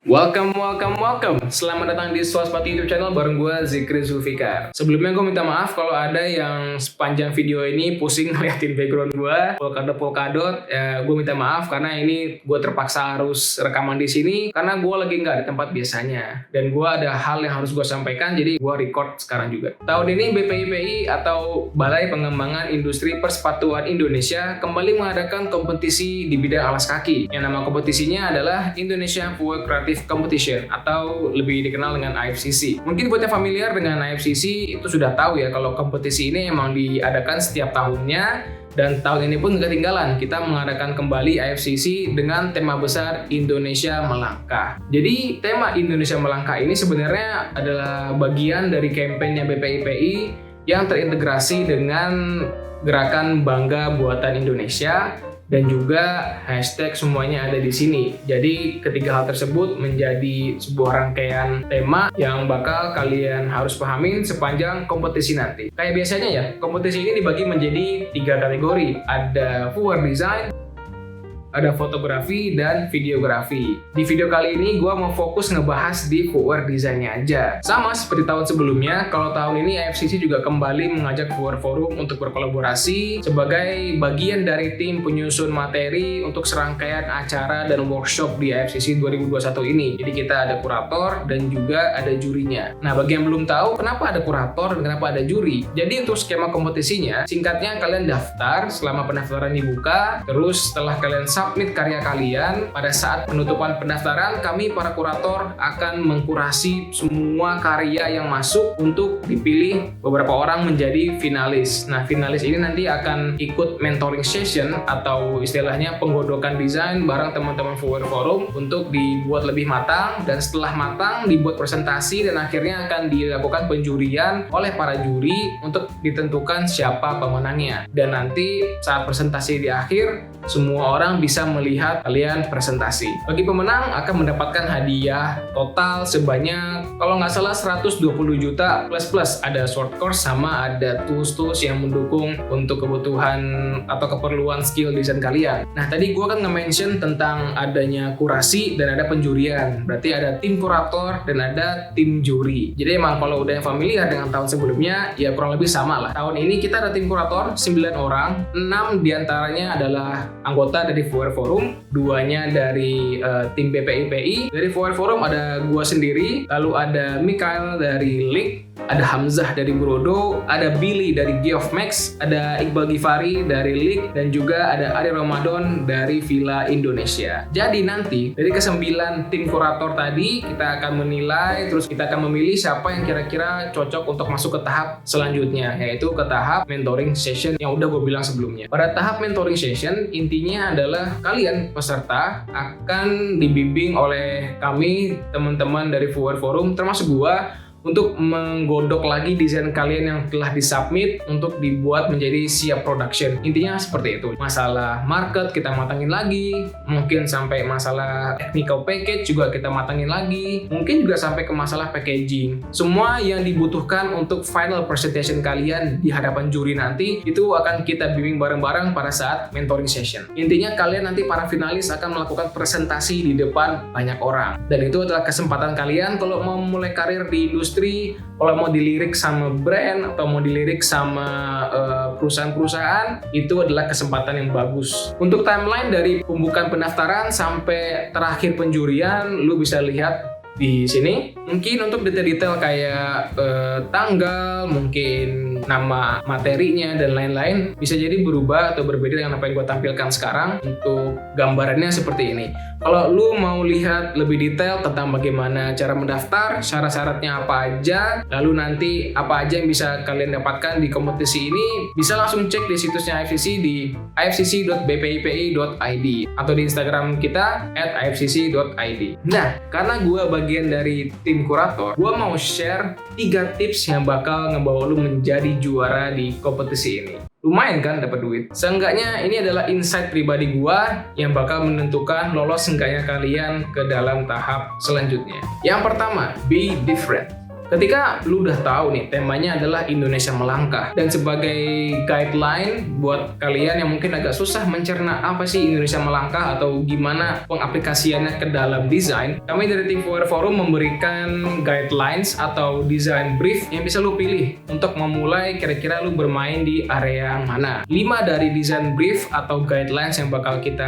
Welcome. Selamat datang di Swaspat YouTube channel bareng gue Zikri Zulfikar. Sebelumnya gue minta maaf kalau ada yang sepanjang video ini pusing ngeliatin background gue, polkadot. Ya, gue minta maaf karena ini gue terpaksa harus rekaman di sini karena gue lagi nggak di tempat biasanya dan gue ada hal yang harus gue sampaikan, jadi gue record sekarang juga. Tahun ini BPIPI atau Balai Pengembangan Industri Persepatuan Indonesia kembali mengadakan kompetisi di bidang alas kaki. Yang nama kompetisinya adalah Indonesia Footwear Creative Competition atau lebih dikenal dengan IFCC. Mungkin buat yang familiar dengan IFCC itu sudah tahu ya kalau kompetisi ini emang diadakan setiap tahunnya, dan tahun ini pun nggak ketinggalan, kita mengadakan kembali IFCC dengan tema besar Indonesia Melangkah. Jadi tema Indonesia Melangkah ini sebenarnya adalah bagian dari kampanye BPIPI yang terintegrasi dengan gerakan Bangga Buatan Indonesia dan juga hashtag semuanya ada di sini. Jadi ketiga hal tersebut menjadi sebuah rangkaian tema yang bakal kalian harus pahamin sepanjang kompetisi nanti. Kayak biasanya ya, kompetisi ini dibagi menjadi 3 kategori. Ada footwear design, ada fotografi, dan videografi. Di video kali ini gue mau fokus ngebahas di footwear desainnya aja. Sama seperti tahun sebelumnya, kalau tahun ini IFCC juga kembali mengajak Footwear Forum untuk berkolaborasi sebagai bagian dari tim penyusun materi untuk serangkaian acara dan workshop di IFCC 2021 ini. Jadi kita ada kurator dan juga ada jurinya. Nah, bagi yang belum tahu kenapa ada kurator dan kenapa ada juri, jadi untuk skema kompetisinya, singkatnya kalian daftar selama pendaftaran dibuka, terus setelah kalian submit karya kalian, pada saat penutupan pendaftaran kami para kurator akan mengkurasi semua karya yang masuk untuk dipilih beberapa orang menjadi finalis. Nah, finalis ini nanti akan ikut mentoring session atau istilahnya penggodokan desain bareng teman-teman Footwear Forum untuk dibuat lebih matang, dan setelah matang dibuat presentasi dan akhirnya akan dilakukan penjurian oleh para juri untuk ditentukan siapa pemenangnya. Dan nanti saat presentasi di akhir, semua orang bisa melihat kalian presentasi. Bagi pemenang akan mendapatkan hadiah total sebanyak kalau nggak salah 120 juta plus ada short course sama ada tools yang mendukung untuk kebutuhan atau keperluan skill desain kalian. Nah, tadi gue kan nge-mention tentang adanya kurasi dan ada penjurian. Berarti ada tim kurator dan ada tim juri. Jadi emang kalau udah yang familiar dengan tahun sebelumnya, ya kurang lebih sama lah. Tahun ini kita ada tim kurator 9 orang, 6 diantaranya adalah anggota dari Footwear Forum, 2-nya dari tim BPIPI. Dari Footwear Forum ada gua sendiri, lalu ada Mikael dari League, ada Hamzah dari Brodo, ada Billy dari Geoff Max, ada Iqbal Gifari dari League, dan juga ada Ari Ramadan dari Villa Indonesia. Jadi nanti dari ke-9 tim kurator tadi kita akan menilai, terus kita akan memilih siapa yang kira-kira cocok untuk masuk ke tahap selanjutnya, yaitu ke tahap mentoring session yang udah gue bilang sebelumnya. Pada tahap mentoring session, intinya adalah kalian peserta akan dibimbing oleh kami, teman-teman dari Footwear Forum, termasuk gua, untuk menggodok lagi desain kalian yang telah disubmit untuk dibuat menjadi siap production. Intinya seperti itu. Masalah market kita matangin lagi, mungkin sampai masalah technical package juga kita matangin lagi, mungkin juga sampai ke masalah packaging. Semua yang dibutuhkan untuk final presentation kalian di hadapan juri nanti itu akan kita bimbing bareng-bareng pada saat mentoring session. Intinya kalian nanti para finalis akan melakukan presentasi di depan banyak orang, dan itu adalah kesempatan kalian kalau mau mulai karir di industri, kalau mau dilirik sama brand atau mau dilirik sama perusahaan-perusahaan, itu adalah kesempatan yang bagus. Untuk timeline dari pembukaan pendaftaran sampai terakhir penjurian, lu bisa lihat di sini. Mungkin untuk detail-detail kayak tanggal, mungkin nama materinya dan lain-lain bisa jadi berubah atau berbeda dengan apa yang gue tampilkan sekarang. Untuk gambarannya seperti ini. Kalau lu mau lihat lebih detail tentang bagaimana cara mendaftar, syarat-syaratnya apa aja, lalu nanti apa aja yang bisa kalian dapatkan di kompetisi ini, bisa langsung cek di situsnya IFCC di ifcc.bpipi.id atau di Instagram kita @ifcc.id. Nah, karena gue bagian dari tim kurator, gue mau share 3 tips yang bakal ngebawa lu menjadi juara di kompetisi ini. Lumayan kan dapat duit. Seenggaknya ini adalah insight pribadi gua yang bakal menentukan lolos enggaknya kalian ke dalam tahap selanjutnya. Yang pertama, be different. Ketika lu udah tahu nih temanya adalah Indonesia Melangkah, dan sebagai guideline buat kalian yang mungkin agak susah mencerna apa sih Indonesia Melangkah atau gimana pengaplikasiannya ke dalam desain, kami dari Tim Fower Forum memberikan guidelines atau design brief yang bisa lu pilih untuk memulai kira-kira lu bermain di area mana. 5 dari design brief atau guidelines yang bakal kita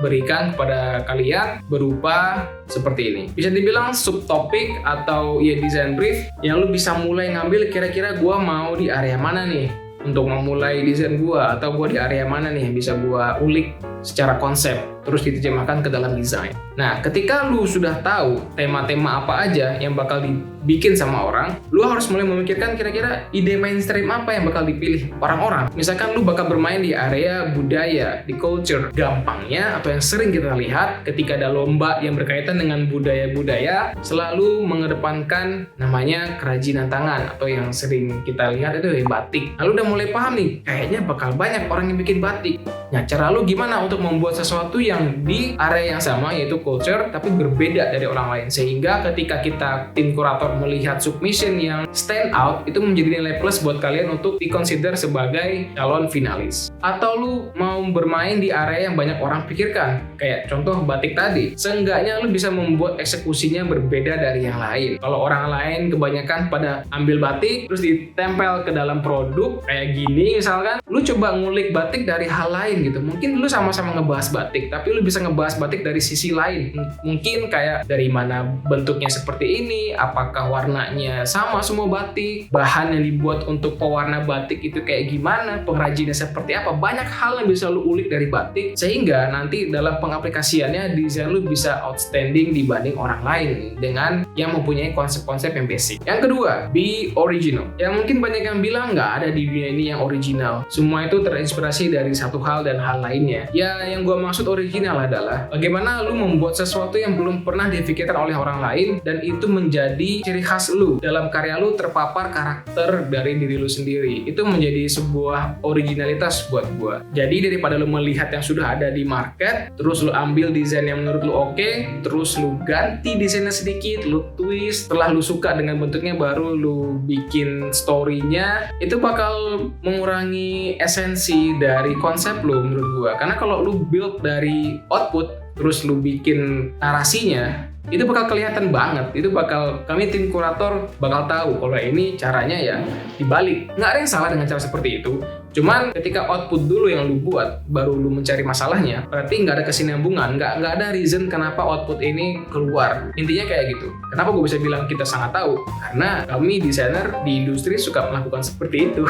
berikan kepada kalian berupa seperti ini. Bisa dibilang subtopik atau ya design brief yang lu bisa mulai ngambil kira-kira gua mau di area mana nih untuk memulai desain gua, atau gua di area mana nih yang bisa gua ulik secara konsep terus diterjemahkan ke dalam desain. Nah, ketika lu sudah tahu tema-tema apa aja yang bakal dibikin sama orang, lu harus mulai memikirkan kira-kira ide mainstream apa yang bakal dipilih orang-orang. Misalkan lu bakal bermain di area budaya, di culture. Gampangnya atau yang sering kita lihat ketika ada lomba yang berkaitan dengan budaya-budaya, selalu mengedepankan namanya kerajinan tangan, atau yang sering kita lihat itu batik. Lalu udah mulai paham nih, kayaknya bakal banyak orang yang bikin batik. Nah, cara lu gimana untuk membuat sesuatu yang di area yang sama, yaitu culture, tapi berbeda dari orang lain, sehingga ketika kita tim kurator melihat submission yang stand out, itu menjadi nilai plus buat kalian untuk dikonsider sebagai calon finalis. Atau lu mau bermain di area yang banyak orang pikirkan, kayak contoh batik tadi, seenggaknya lu bisa membuat eksekusinya berbeda dari yang lain. Kalau orang lain kebanyakan pada ambil batik terus ditempel ke dalam produk kayak gini misalkan, lu coba ngulik batik dari hal lain gitu. Mungkin lu sama-sama ngebahas batik, tapi lu bisa ngebahas batik dari sisi lain. Mungkin kayak dari mana bentuknya seperti ini, apakah warnanya sama semua batik, bahan yang dibuat untuk pewarna batik itu kayak gimana, pengrajinnya seperti apa. Banyak hal yang bisa lu ulik dari batik, sehingga nanti dalam pengaplikasiannya desain lu bisa outstanding dibanding orang lain dengan yang mempunyai konsep-konsep yang basic. Yang kedua, be original. Yang mungkin banyak yang bilang nggak ada di dunia ini yang original. Semua itu terinspirasi dari satu hal dan hal lainnya. Ya, yang gua maksud original adalah bagaimana lu membuat sesuatu yang belum pernah difikirkan oleh orang lain, dan itu menjadi ciri khas lu. Dalam karya lu terpapar karakter dari diri lu sendiri. Itu menjadi sebuah originalitas buat gua. Jadi daripada lu melihat yang sudah ada di market, terus lu ambil desain yang menurut lu oke, terus lu ganti desainnya sedikit, lu twist, setelah lu suka dengan bentuknya baru lu bikin story-nya, itu bakal mengurangi esensi dari konsep lu menurut gua. Karena kalau lu build dari output terus lu bikin narasinya, itu bakal kelihatan banget. Itu bakal, kami tim kurator bakal tahu kalau ini caranya ya dibalik. Nggak ada yang salah dengan cara seperti itu. Cuman ketika output dulu yang lu buat, baru lu mencari masalahnya, berarti nggak ada kesinambungan, nggak ada reason kenapa output ini keluar. Intinya kayak gitu. Kenapa gue bisa bilang kita sangat tahu? Karena kami desainer di industri suka melakukan seperti itu.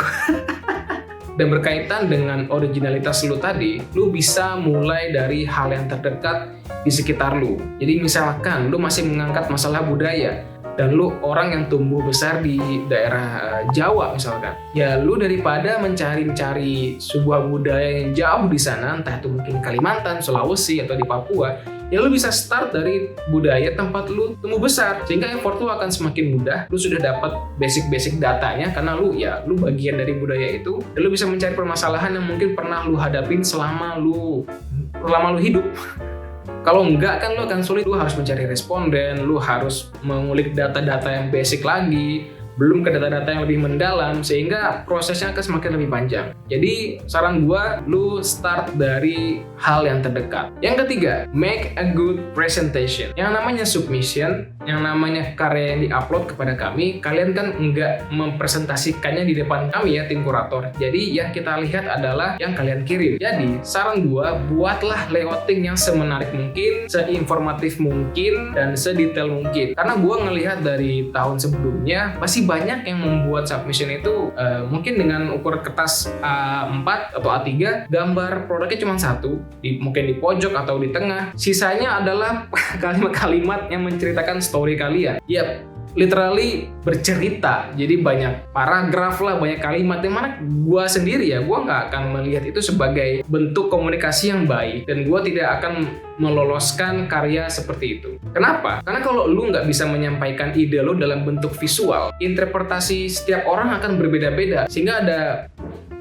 Dan berkaitan dengan originalitas lu tadi, lu bisa mulai dari hal yang terdekat di sekitar lu. Jadi misalkan lu masih mengangkat masalah budaya, dan lu orang yang tumbuh besar di daerah Jawa misalkan, ya lu daripada mencari sebuah budaya yang jauh di sana, entah itu mungkin Kalimantan, Sulawesi, atau di Papua, ya lu bisa start dari budaya tempat lu tumbuh besar, sehingga effort lu akan semakin mudah. Lu sudah dapat basic datanya karena lu bagian dari budaya itu, dan lu bisa mencari permasalahan yang mungkin pernah lu hadapin selama lu hidup. Kalau enggak kan lu akan sulit, lu harus mencari responden, lu harus mengulik data-data yang basic lagi, belum ke data-data yang lebih mendalam, sehingga prosesnya akan semakin lebih panjang. Jadi saran gua, lu start dari hal yang terdekat. Yang ketiga, make a good presentation. Yang namanya submission, yang namanya karya yang diupload kepada kami, kalian kan enggak mempresentasikannya di depan kami ya, tim kurator. Jadi yang kita lihat adalah yang kalian kirim. Jadi saran gua, buatlah layouting yang semenarik mungkin, seinformatif mungkin, dan sedetail mungkin. Karena gua ngelihat dari tahun sebelumnya, pasti banyak yang membuat submission itu mungkin dengan ukuran kertas A4 atau A3, gambar produknya cuma satu, mungkin di pojok atau di tengah. Sisanya adalah kalimat-kalimat yang menceritakan story kalian. Yap, literally bercerita. Jadi banyak paragraf lah, banyak kalimat, yang mana gue sendiri ya, gue nggak akan melihat itu sebagai bentuk komunikasi yang baik, dan gue tidak akan meloloskan karya seperti itu. Kenapa? Karena kalau lu nggak bisa menyampaikan ide lu dalam bentuk visual, interpretasi setiap orang akan berbeda-beda, sehingga ada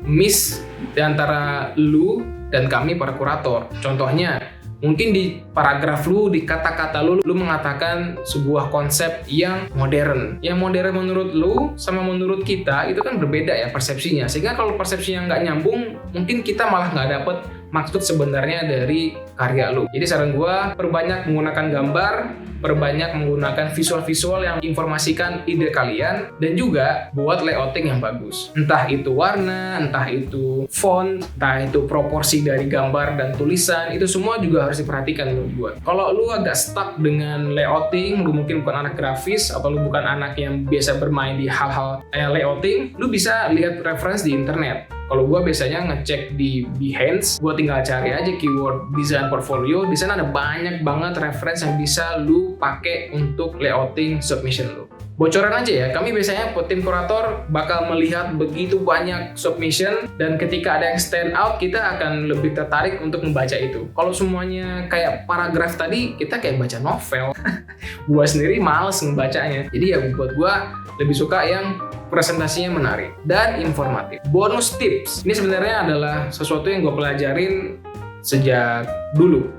miss di antara lu dan kami para kurator. Contohnya, Mungkin di paragraf lu, di kata-kata lu mengatakan sebuah konsep yang modern. Yang modern menurut lu sama menurut kita itu kan berbeda ya persepsinya. Sehingga kalau persepsinya nggak nyambung, mungkin kita malah nggak dapet maksud sebenarnya dari karya lu. Jadi saran gua, perbanyak menggunakan gambar, perbanyak menggunakan visual-visual yang informasikan ide kalian, dan juga buat layouting yang bagus. Entah itu warna, entah itu font, entah itu proporsi dari gambar dan tulisan, itu semua juga harus diperhatikan menurut gua. Kalau lu agak stuck dengan layouting, lu mungkin bukan anak grafis atau lu bukan anak yang biasa bermain di hal-hal layouting, lu bisa lihat reference di internet. Kalau gue biasanya ngecek di Behance, gue tinggal cari aja keyword design portfolio. Di sana ada banyak banget reference yang bisa lu pakai untuk layouting submission lu. Bocoran aja ya, kami biasanya tim kurator bakal melihat begitu banyak submission, dan ketika ada yang stand out, kita akan lebih tertarik untuk membaca itu. Kalau semuanya kayak paragraf tadi, kita kayak baca novel. Gua sendiri males ngebacanya. Jadi ya buat gua lebih suka yang presentasinya menarik dan informatif. Bonus tips, ini sebenarnya adalah sesuatu yang gue pelajarin sejak dulu.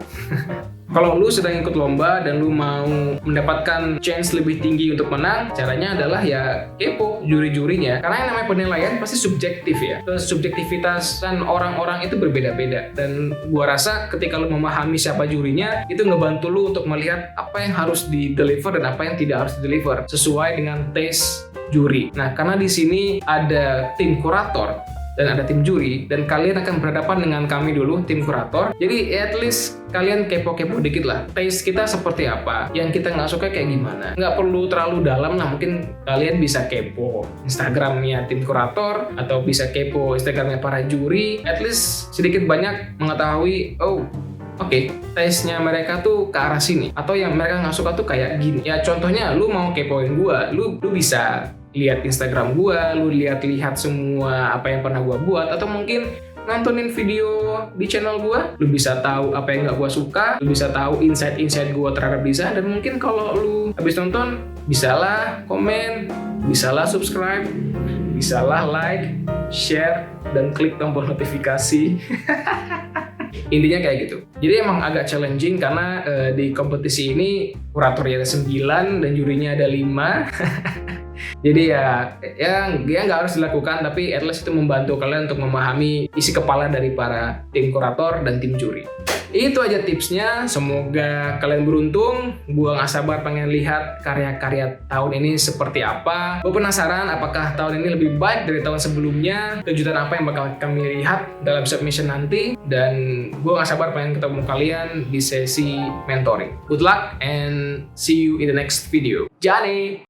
Kalau lu sedang ikut lomba dan lu mau mendapatkan chance lebih tinggi untuk menang, caranya adalah ya kepo juri-jurinya. Karena yang namanya penilaian pasti subjektif ya. Subjektivitasan orang-orang itu berbeda-beda. Dan gua rasa ketika lu memahami siapa jurinya, itu ngebantu lu untuk melihat apa yang harus di-deliver dan apa yang tidak harus di-deliver sesuai dengan taste juri. Nah, karena di sini ada tim kurator dan ada tim juri, dan kalian akan berhadapan dengan kami dulu, tim kurator. Jadi at least kalian kepo-kepo dikit lah, taste kita seperti apa, yang kita nggak suka kayak gimana. Nggak perlu terlalu dalam lah, mungkin kalian bisa kepo Instagramnya tim kurator, atau bisa kepo Instagramnya para juri. At least sedikit banyak mengetahui, Oke, taste-nya mereka tuh ke arah sini, atau yang mereka nggak suka tuh kayak gini. Ya contohnya, lu mau kepoin gua, lu bisa lihat Instagram gua, lu lihat semua apa yang pernah gua buat, atau mungkin nontonin video di channel gua, lu bisa tahu apa yang nggak gua suka, lu bisa tahu insight gua terhadap desain, dan mungkin kalau lu habis nonton, bisalah komen, bisalah subscribe, bisalah like, share, dan klik tombol notifikasi. Intinya kayak gitu. Jadi emang agak challenging karena di kompetisi ini kuratornya ada 9 dan jurinya ada 5. Jadi ya nggak harus dilakukan, tapi at least itu membantu kalian untuk memahami isi kepala dari para tim kurator dan tim juri. Itu aja tipsnya, semoga kalian beruntung. Gua nggak sabar pengen lihat karya-karya tahun ini seperti apa. Gue penasaran apakah tahun ini lebih baik dari tahun sebelumnya, kejutan apa yang bakal kami lihat dalam submission nanti, dan gue nggak sabar pengen ketemu kalian di sesi mentoring. Good luck and see you in the next video. Jani!